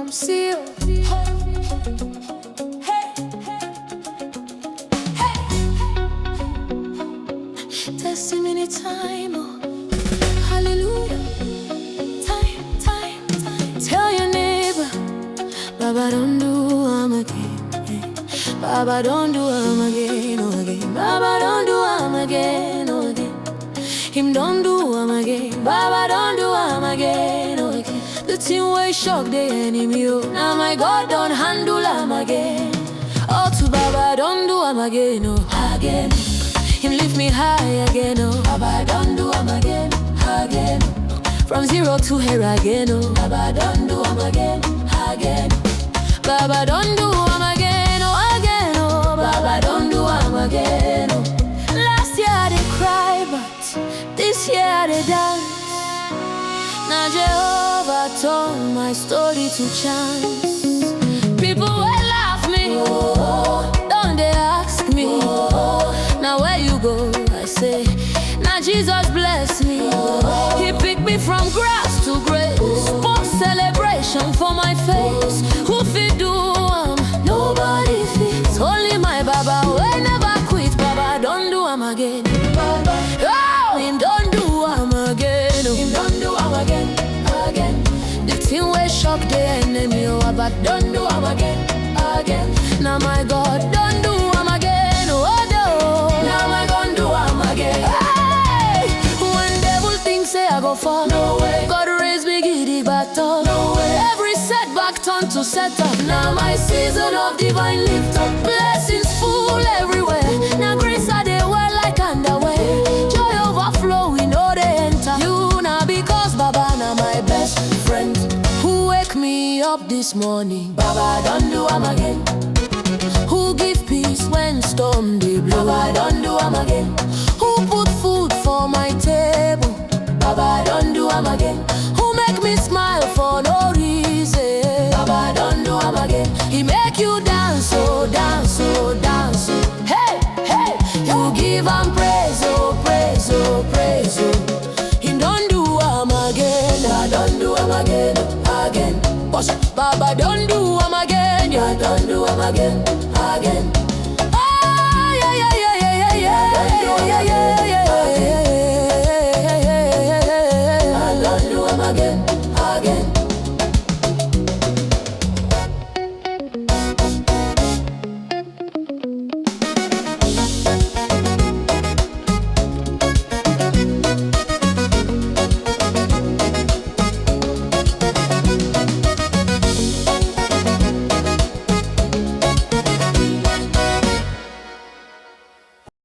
from seal. Testimony time, oh, hallelujah. Time. Tell your neighbor, Baba don't do Wam again. Baba don't do Wam again, oh again. Baba don't do Wam again, oh again. Him don't do Wam again. Baba don't do Wam again, oh again. The thing way shock the enemy, oh. Now my God don't handle Wam again. Oh, to Baba don't do Wam again, oh again. Him lift me high again, oh. Baba don't do Wam again, again. From zero to here again, oh. Baba don't do Wam again, again. Baba don't do Wam again, oh again, oh. Baba don't do Wam again, oh. Last year they cry, but this year they dance. Now Jehovah turned my story to chance. People will laugh me, oh, don't they ask me, oh, now where you go? I say, now Jesus bless me. He picked me from grass to grace. Put celebration for my face. Who fit do nobody fits. Only my Baba will never quit. Baba don't do Wam again. Oh, him don't do Wam again. Him don't do Wam again, again. The thing will shock the enemy. Oh, Baba don't do Wam again, again. Now my God don't do Wam again. Oh, no. Now my God do Wam again. Hey! When devil thinks say I go fall, no way. God raise me giddy battle, no way. Every setback turn to set up. Now my season of divine lift up. Blessings full everywhere. Now grace are they wear like underwear. Joy overflow, we know they enter. You now because Baba now my best friend. Who wake me up this morning? Baba don't do Wam again. Who give peace when storm they blow? Baba don't do Wam again. Who put food for my table? Baba don't do Wam again. Who make me smile for no reason? Baba don't do Wam again. He make you dance, oh dance, oh dance, oh. Hey, hey, you give him praise, oh praise, oh praise, oh. He don't do Wam again. I don't do Wam again, again. Baba don't do Wam again. Yeah, don't do Wam again, again. Oh yeah, yeah, yeah, yeah, yeah, yeah, yeah, yeah. I don't do Wam again, again.